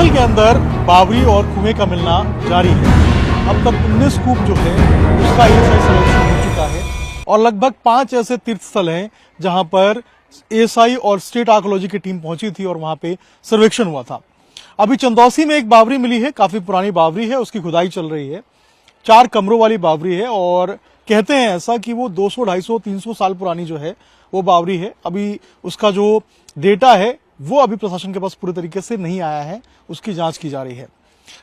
संभल के अंदर बावरी और कुएं का मिलना जारी है। अब तक 19 कूप जो है उसका ईएसआई सर्वेक्षण हो चुका है और लगभग 5 ऐसे तीर्थ स्थल हैं जहां पर एएसआई और स्टेट आर्कोलॉजी की टीम पहुंची थी और वहां पे सर्वेक्षण हुआ था। अभी चंदौसी में एक बावरी मिली है, काफी पुरानी बावरी है, उसकी खुदाई चल रही है। 4 कमरों वाली बावरी है और कहते हैं ऐसा कि वो 200, 250, 300 साल पुरानी जो है वो बावरी है। अभी उसका जो डेटा है वो अभी प्रशासन के पास पूरे तरीके से नहीं आया है, उसकी जांच की जा रही है।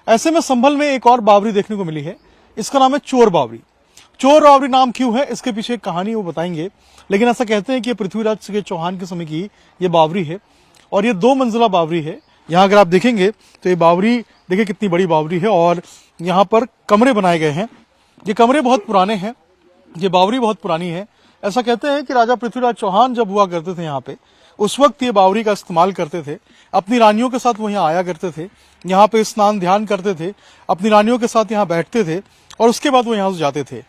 ऐसे में संभल में एक और बावरी देखने को मिली है, इसका नाम है चोर बावरी। चोर बावरी नाम क्यों है, इसके पीछे एक कहानी वो बताएंगे, लेकिन ऐसा कहते हैं कि पृथ्वीराज के चौहान के समय की ये बावरी है और ये 2 मंजिला बावरी है। यहाँ अगर आप देखेंगे तो ये बावरी देखिए कितनी बड़ी बावरी है और यहाँ पर कमरे बनाए गए हैं। ये कमरे बहुत पुराने हैं, ये बावरी बहुत पुरानी है। ऐसा कहते हैं कि राजा पृथ्वीराज चौहान जब हुआ करते थे यहाँ पे, उस वक्त ये बावरी का इस्तेमाल करते थे, अपनी रानियों के साथ वो यहाँ आया करते थे, यहाँ पे स्नान ध्यान करते थे, अपनी रानियों के साथ यहाँ बैठते थे और उसके बाद वो यहाँ से जाते थे।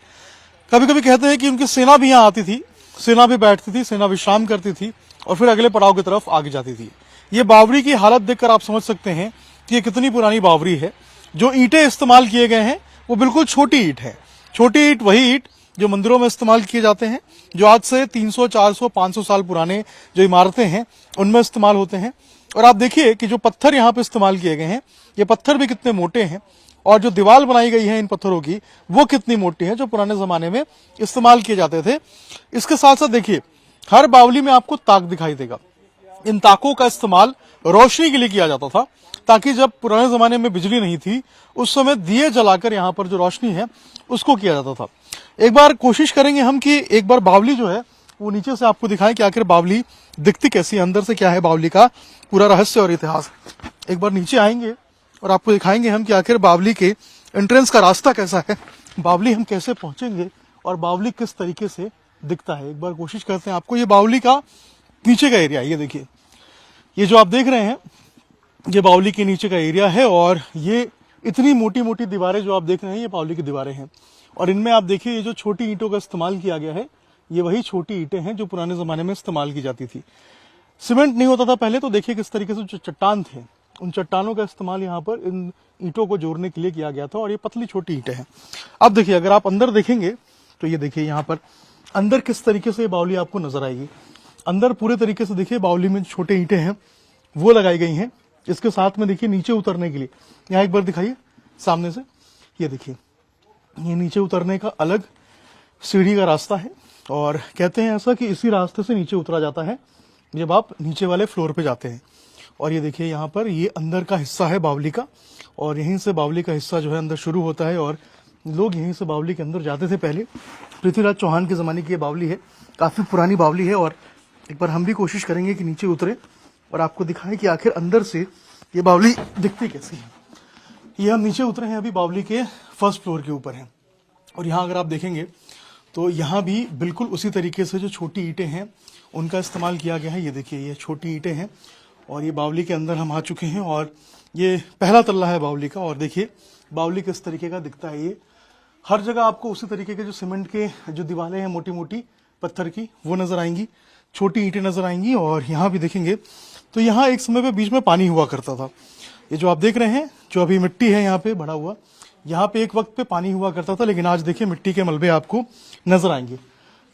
कभी कभी कहते हैं कि उनकी सेना भी यहाँ आती थी, सेना भी बैठती थी, सेना विश्राम करती थी और फिर अगले पड़ाव की तरफ आगे जाती थी। ये बावरी की हालत देखकर आप समझ सकते हैं कि ये कितनी पुरानी बावरी है। जो ईंटें इस्तेमाल किए गए हैं वो बिल्कुल छोटी ईंट है। छोटी ईंट वही ईंट जो मंदिरों में इस्तेमाल किए जाते हैं, जो आज से 300, 400, 500 साल पुराने जो इमारतें हैं उनमें इस्तेमाल होते हैं। और आप देखिए कि जो पत्थर यहाँ पे इस्तेमाल किए गए हैं, ये पत्थर भी कितने मोटे हैं और जो दीवार बनाई गई है इन पत्थरों की वो कितनी मोटी है, जो पुराने जमाने में इस्तेमाल किए जाते थे। इसके साथ साथ देखिए हर बावली में आपको ताक दिखाई देगा। इन ताकों का इस्तेमाल रोशनी के लिए किया जाता था, ताकि जब पुराने जमाने में बिजली नहीं थी उस समय दिए जलाकर यहाँ पर जो रोशनी है उसको किया जाता था। एक बार कोशिश करेंगे हम कि एक बार बावली जो है वो नीचे से आपको दिखाएं कि आखिर बावली दिखती कैसी है, अंदर से क्या है बावली का पूरा रहस्य और इतिहास। एक बार नीचे आएंगे और आपको दिखाएंगे हम कि आखिर बावली के एंट्रेंस का रास्ता कैसा है, बावली हम कैसे पहुंचेंगे और बावली किस तरीके से दिखता है। एक बार कोशिश करते हैं आपको, ये बावली का नीचे का एरिया, ये देखिए, ये जो आप देख रहे हैं ये बावली के नीचे का एरिया है और ये इतनी मोटी मोटी दीवारें जो आप देख रहे हैं ये बावली की दीवारें हैं। और इनमें आप देखिए ये जो छोटी ईंटों का इस्तेमाल किया गया है ये वही छोटी ईंटें हैं जो पुराने जमाने में इस्तेमाल की जाती थी। सीमेंट नहीं होता था पहले, तो देखिए किस तरीके से जो चट्टान थे उन चट्टानों का इस्तेमाल यहाँ पर इन ईंटों को जोड़ने के लिए किया गया था और ये पतली छोटी ईंटें हैं। अब देखिए अगर आप अंदर देखेंगे तो ये देखिए यहाँ पर अंदर किस तरीके से बावली आपको नजर आएगी। अंदर पूरे तरीके से देखिए बावली में छोटे ईंटें हैं वो लगाई गई हैं। इसके साथ में देखिए नीचे उतरने के लिए यहाँ एक बार दिखाइए सामने से, ये देखिए ये नीचे उतरने का अलग सीढ़ी का रास्ता है और कहते हैं ऐसा कि इसी रास्ते से नीचे उतरा जाता है जब आप नीचे वाले फ्लोर पे जाते हैं। और ये देखिए यहाँ पर ये अंदर का हिस्सा है बावली का और यहीं से बावली का हिस्सा जो है अंदर शुरू होता है और लोग यहीं से बावली के अंदर जाते थे। पहले पृथ्वीराज चौहान के ज़माने की ये बावली है, काफ़ी पुरानी बावली है। और एक बार हम भी कोशिश करेंगे कि नीचे उतरे और आपको दिखाएं कि आखिर अंदर से ये बावली दिखती कैसी है। ये हम नीचे उतरे हैं, अभी बावली के फर्स्ट फ्लोर के ऊपर हैं और यहाँ अगर आप देखेंगे तो यहाँ भी बिल्कुल उसी तरीके से जो छोटी ईंटें हैं उनका इस्तेमाल किया गया है। ये देखिए ये छोटी ईंटें हैं और ये बावली के अंदर हम आ चुके हैं और ये पहला तल्ला है बावली का। और देखिए बावली किस तरीके का दिखता है। ये हर जगह आपको उसी तरीके के जो सीमेंट के जो दीवारें हैं मोटी मोटी पत्थर की वो नजर आएंगी, छोटी ईंटें नजर आएंगी। और यहाँ भी देखेंगे तो यहाँ एक समय पे बीच में पानी हुआ करता था। ये जो आप देख रहे हैं जो अभी मिट्टी है यहाँ पे बढ़ा हुआ, यहाँ पे एक वक्त पे पानी हुआ करता था, लेकिन आज देखिए मिट्टी के मलबे आपको नजर आएंगे।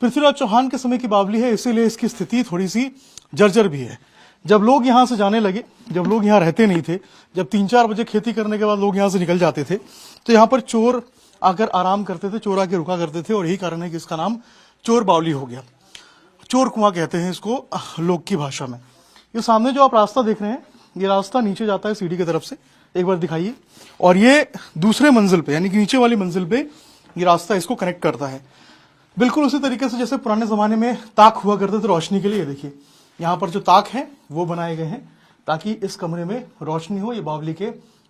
पृथ्वीराज चौहान के समय की बावली है, इसीलिए इसकी स्थिति थोड़ी सी जर्जर भी है। जब लोग यहाँ से जाने लगे, जब लोग यहाँ रहते नहीं थे, जब 3-4 बजे खेती करने के बाद लोग यहाँ से निकल जाते थे, तो यहाँ पर चोर आकर आराम करते थे, चोर आके रुका करते थे और यही कारण है कि इसका नाम चोर बावली हो गया। चोर कुआं कहते हैं इसको लोक की भाषा में। ये सामने जो आप रास्ता देख रहे हैं ये रास्ता नीचे जाता है सीढ़ी की तरफ से, एक बार दिखाइए। और ये दूसरे मंजिल पे यानी कि नीचे वाली मंजिल पे ये रास्ता इसको कनेक्ट करता है, बिल्कुल उसी तरीके से जैसे पुराने जमाने में ताक हुआ करते थे रोशनी के लिए। देखिए यहाँ पर जो ताक है वो बनाए गए हैं ताकि इस कमरे में रोशनी हो। ये बावली के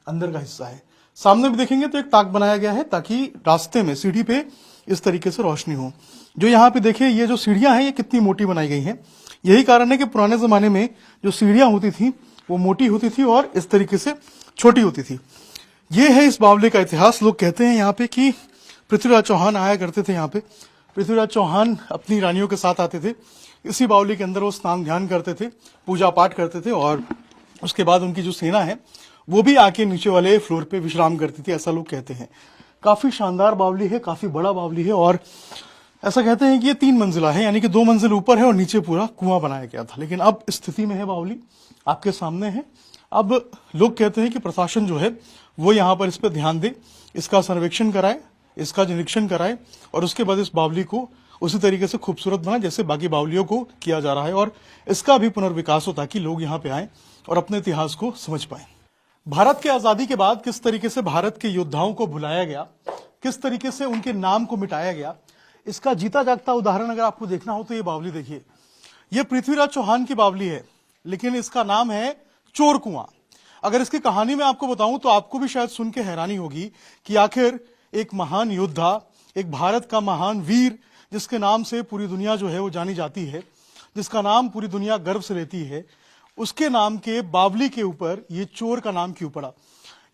अंदर का हिस्सा है। सामने भी देखेंगे तो एक ताक बनाया गया है ताकि रास्ते में सीढ़ी पे इस तरीके से रोशनी हो। जो यहाँ पे देखिए ये जो सीढ़ियां हैं ये कितनी मोटी बनाई गई हैं। यही कारण है कि पुराने जमाने में जो सीढ़ियां होती थी वो मोटी होती थी और इस तरीके से छोटी होती थी। ये है इस बावली का इतिहास। लोग कहते हैं यहाँ पे कि पृथ्वीराज चौहान आया करते थे यहाँ पे। पृथ्वीराज चौहान अपनी रानियों के साथ आते थे, इसी बावली के अंदर वो स्नान ध्यान करते थे, पूजा पाठ करते थे और उसके बाद उनकी जो सेना है वो भी आके नीचे वाले फ्लोर पे विश्राम करती थी, ऐसा लोग कहते हैं। काफी शानदार बावली है, काफी बड़ा बावली है और ऐसा कहते हैं कि ये 3 मंजिला है, यानी कि 2 मंजिल ऊपर है और नीचे पूरा कुआं बनाया गया था। लेकिन अब स्थिति में है बावली, आपके सामने है। अब लोग कहते हैं कि प्रशासन जो है वो यहाँ पर इस पर ध्यान दे, इसका सर्वेक्षण कराए, इसका निरीक्षण कराए और उसके बाद इस बावली को उसी तरीके से खूबसूरत बनाए जैसे बाकी बावलियों को किया जा रहा है और इसका भी पुनर्विकास हो ताकि लोग यहाँ पे आए और अपने इतिहास को समझ पाए। भारत की आजादी के बाद किस तरीके से भारत के योद्धाओं को भुलाया गया, किस तरीके से उनके नाम को मिटाया गया, इसका जीता जागता उदाहरण अगर आपको देखना हो तो ये बावली देखिए। ये पृथ्वीराज चौहान की बावली है, लेकिन इसका नाम है चोर कुआं। अगर इसकी कहानी में आपको बताऊं तो आपको भी शायद सुन के हैरानी होगी कि आखिर एक महान योद्धा, एक भारत का महान वीर, जिसके नाम से पूरी दुनिया जो है वो जानी जाती है, जिसका नाम पूरी दुनिया गर्व से लेती है, उसके नाम के बावली के ऊपर ये चोर का नाम क्यों पड़ा।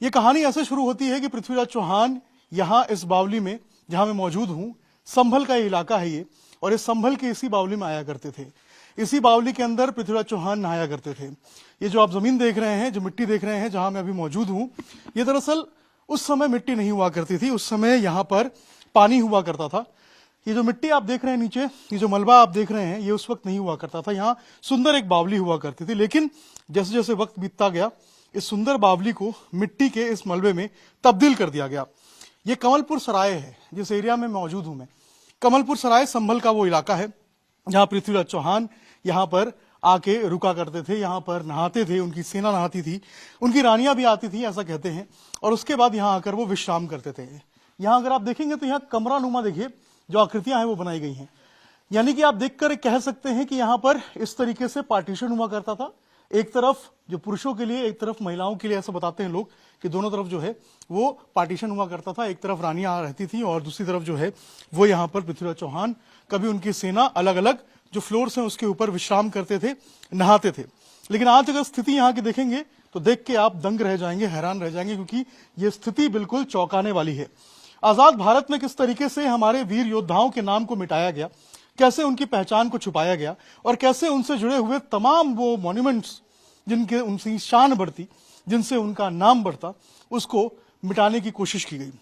ये कहानी ऐसे शुरू होती है कि पृथ्वीराज चौहान यहाँ इस बावली में जहां मैं मौजूद हूं, संभल का ये इलाका है ये, और इस संभल के इसी बावली में आया करते थे। इसी बावली के अंदर पृथ्वीराज चौहान नहाया करते थे। ये जो आप जमीन देख रहे हैं, जो मिट्टी देख रहे हैं जहां मैं अभी मौजूद हूं, ये दरअसल उस समय मिट्टी नहीं हुआ करती थी, उस समय यहाँ पर पानी हुआ करता था। ये जो मिट्टी आप देख रहे हैं नीचे, ये जो मलबा आप देख रहे हैं, ये उस वक्त नहीं हुआ करता था। यहाँ सुंदर एक बावली हुआ करती थी, लेकिन जैसे जैसे वक्त बीतता गया इस सुंदर बावली को मिट्टी के इस मलबे में तब्दील कर दिया गया। ये कमलपुर सराय है जिस एरिया में मौजूद हूं मैं। कमलपुर सराय संभल का वो इलाका है जहां पृथ्वीराज चौहान यहाँ पर आके रुका करते थे, यहाँ पर नहाते थे, उनकी सेना नहाती थी, उनकी रानियां भी आती थी ऐसा कहते हैं, और उसके बाद यहाँ आकर वो विश्राम करते थे। यहाँ अगर आप देखेंगे तो यहाँ कमरा नुमा देखिए जो आकृतियां हैं वो बनाई गई हैं, यानी कि आप देखकर कह सकते हैं कि यहाँ पर इस तरीके से पार्टीशन हुआ करता था। एक तरफ जो पुरुषों के लिए, एक तरफ महिलाओं के लिए, ऐसा बताते हैं लोग कि दोनों तरफ जो है वो पार्टीशन हुआ करता था। एक तरफ रानियां रहती थी और दूसरी तरफ जो है वो यहाँ पर पृथ्वीराज चौहान, कभी उनकी सेना अलग अलग जो फ्लोर्स हैं उसके ऊपर विश्राम करते थे, नहाते थे। लेकिन आज अगर स्थिति यहाँ की देखेंगे तो देख के आप दंग रह जाएंगे, हैरान रह जाएंगे, क्योंकि ये स्थिति बिल्कुल चौंकाने वाली है। आजाद भारत में किस तरीके से हमारे वीर योद्धाओं के नाम को मिटाया गया, कैसे उनकी पहचान को छुपाया गया और कैसे उनसे जुड़े हुए तमाम वो मॉन्यूमेंट्स जिनके उनकी शान बढ़ती, जिनसे उनका नाम बढ़ता, उसको मिटाने की कोशिश की गई।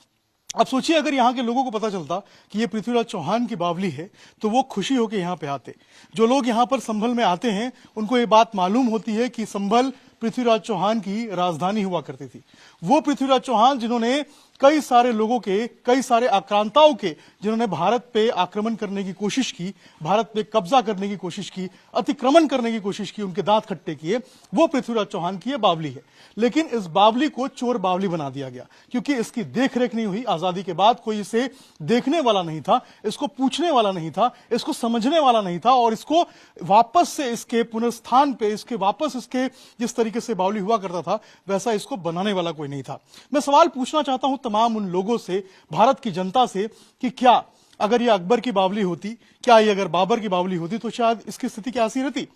अब सोचिए अगर यहाँ के लोगों को पता चलता कि ये पृथ्वीराज चौहान की बावली है तो वो खुशी होकर यहाँ पे आते। जो लोग यहाँ पर संभल में आते हैं उनको ये बात मालूम होती है कि संभल पृथ्वीराज चौहान की राजधानी हुआ करती थी। वो पृथ्वीराज चौहान जिन्होंने कई सारे लोगों के, कई सारे आक्रांताओं के, जिन्होंने भारत पे आक्रमण करने की कोशिश की, भारत पे कब्जा करने की कोशिश की, अतिक्रमण करने की कोशिश की, उनके दांत खट्टे किए, वो पृथ्वीराज चौहान की ये बावली है। लेकिन इस बावली को चोर बावली बना दिया गया क्योंकि इसकी देखरेख नहीं हुई। आजादी के बाद कोई इसे देखने वाला नहीं था, इसको पूछने वाला नहीं था, इसको समझने वाला नहीं था, और इसको वापस से इसके पुनर्स्थान पे, इसके वापस इसके जिस तरीके से बावली हुआ करता था वैसा इसको बनाने वाला कोई नहीं था। मैं सवाल पूछना चाहता हूं तमाम उन लोगों से, भारत की जनता से, कि क्या अगर ये अकबर की बावली होती, क्या ये अगर बाबर की बावली होती तो शायद इसकी स्थिति कैसी रहती।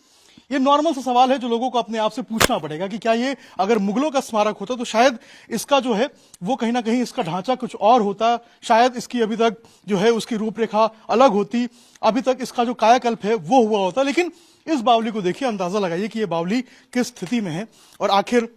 ये नॉर्मल सा सवाल है जो लोगों को अपने आप से पूछना पड़ेगा कि क्या ये अगर मुगलों का स्मारक होता तो शायद इसका जो है वो कहीं ना कहीं इसका ढांचा कुछ और होता, शायद इसकी अभी तक जो है उसकी रूपरेखा अलग होती, अभी तक इसका जो कायाकल्प है वो हुआ होता। लेकिन इस बावली को देखिए, अंदाजा लगाइए कि ये बावली किस स्थिति में है और आखिर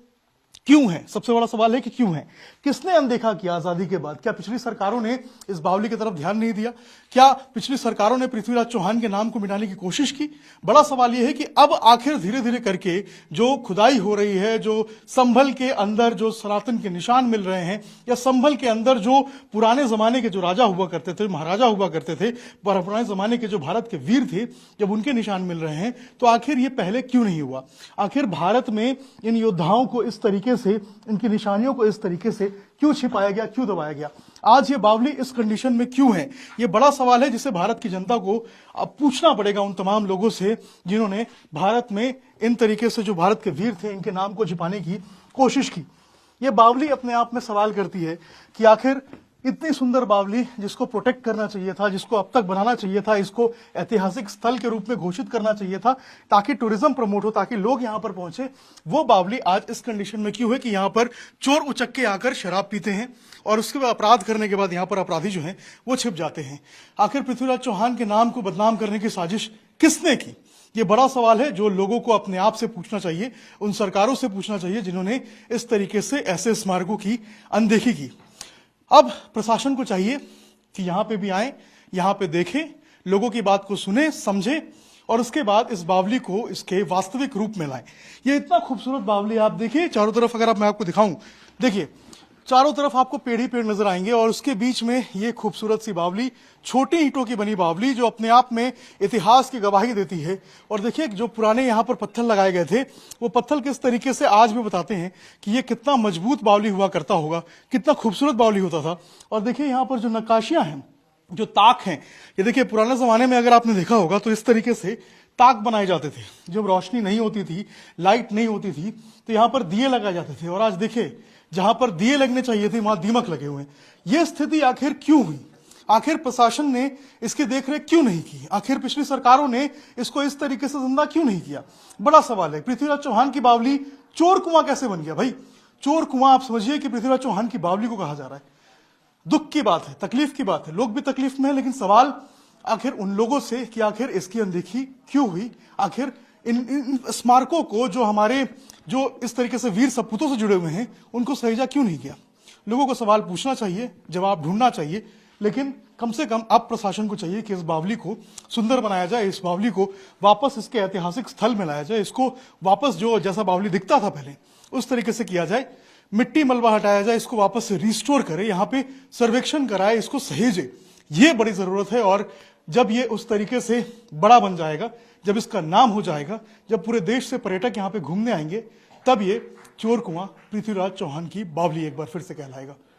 क्यों है। सबसे बड़ा सवाल है कि क्यों है, किसने अनदेखा किया आजादी के बाद। क्या पिछली सरकारों ने इस बावली की तरफ ध्यान नहीं दिया? क्या पिछली सरकारों ने पृथ्वीराज चौहान के नाम को मिटाने की कोशिश की? बड़ा सवाल यह है कि अब आखिर धीरे धीरे करके जो खुदाई हो रही है, जो संभल के अंदर जो सनातन के निशान मिल रहे हैं, या संभल के अंदर जो पुराने जमाने के जो राजा हुआ करते थे, महाराजा हुआ करते थे, पुराने जमाने के जो भारत के वीर थे, जब उनके निशान मिल रहे हैं तो आखिर ये पहले क्यों नहीं हुआ? आखिर भारत में इन योद्धाओं को इस तरीके से, इनकी निशानियों को इस तरीके से क्यों छिपाया गया, क्यों दबाया गया? आज ये बावली इस कंडीशन में क्यों है? ये बड़ा सवाल है जिसे भारत की जनता को अब पूछना पड़ेगा उन तमाम लोगों से जिन्होंने भारत में इन तरीके से जो भारत के वीर थे इनके नाम को छिपाने की कोशिश की। ये बावली अपने आप में सवाल करती है कि आखिर इतनी सुंदर बावली जिसको प्रोटेक्ट करना चाहिए था, जिसको अब तक बनाना चाहिए था, इसको ऐतिहासिक स्थल के रूप में घोषित करना चाहिए था ताकि टूरिज्म प्रमोट हो, ताकि लोग यहां पर पहुंचे, वो बावली आज इस कंडीशन में क्यों है कि यहां पर चोर उचक्के आकर शराब पीते हैं और उसके बाद अपराध करने के बाद यहां पर अपराधी जो हैं वो छिप जाते हैं। आखिर पृथ्वीराज चौहान के नाम को बदनाम करने की साजिश किसने की? ये बड़ा सवाल है जो लोगों को अपने आप से पूछना चाहिए, उन सरकारों से पूछना चाहिए जिन्होंने इस तरीके से ऐसे स्मारकों की अनदेखी की। अब प्रशासन को चाहिए कि यहां पे भी आए, यहां पे देखें, लोगों की बात को सुने, समझे और उसके बाद इस बावली को इसके वास्तविक रूप में लाएं। ये इतना खूबसूरत बावली आप देखिए, चारों तरफ अगर मैं आपको दिखाऊं, देखिए चारों तरफ आपको पेड़ ही पेड़ नजर आएंगे और उसके बीच में ये खूबसूरत सी बावली, छोटी ईंटों की बनी बावली जो अपने आप में इतिहास की गवाही देती है। और देखिए जो पुराने यहाँ पर पत्थर लगाए गए थे, वो पत्थर किस तरीके से आज भी बताते हैं कि ये कितना मजबूत बावली हुआ करता होगा, कितना खूबसूरत बावली होता था। और देखिए यहाँ पर जो नक्काशियां हैं, जो ताक हैं, ये देखिए पुराने जमाने में अगर आपने देखा होगा तो इस तरीके से ताक बनाए जाते थे। जब रोशनी नहीं होती थी, लाइट नहीं होती थी, तो यहाँ पर दिए लगाए जाते थे। और आज देखिए जहां पर दिए लगने चाहिए थे वहां दीमक लगे हुए हैं। यह स्थिति आखिर क्यों हुई? आखिर प्रशासन ने इसकी देखरेख क्यों नहीं की? आखिर पिछली सरकारों ने इसको इस तरीके से जिंदा क्यों नहीं किया? बड़ा सवाल है। पृथ्वीराज चौहान की बावली चोर कुआं कैसे बन गया? भाई चोर कुआं आप समझिए कि पृथ्वीराज चौहान की बावली को कहा जा रहा है। दुख की बात है, तकलीफ की बात है, लोग भी तकलीफ में है। लेकिन सवाल आखिर उन लोगों से कि आखिर इसकी अनदेखी क्यों हुई? आखिर इन स्मारकों को जो हमारे जो इस तरीके से वीर सपूतों से जुड़े हुए हैं उनको सहेजा क्यों नहीं किया? लोगों को सवाल पूछना चाहिए, जवाब ढूंढना चाहिए। लेकिन कम से कम अब प्रशासन को चाहिए कि इस बावली को सुंदर बनाया जाए, इस बावली को वापस इसके ऐतिहासिक स्थल में लाया जाए, इसको वापस जो जैसा बावली दिखता था पहले उस तरीके से किया जाए, मिट्टी मलबा हटाया जाए, इसको वापस से रिस्टोर करे, यहाँ पे सर्वेक्षण कराए, इसको सहेजे। ये बड़ी जरूरत है। और जब ये उस तरीके से बड़ा बन जाएगा, जब इसका नाम हो जाएगा, जब पूरे देश से पर्यटक यहाँ पे घूमने आएंगे, तब ये चोर कुआं पृथ्वीराज चौहान की बावली एक बार फिर से कहलाएगा।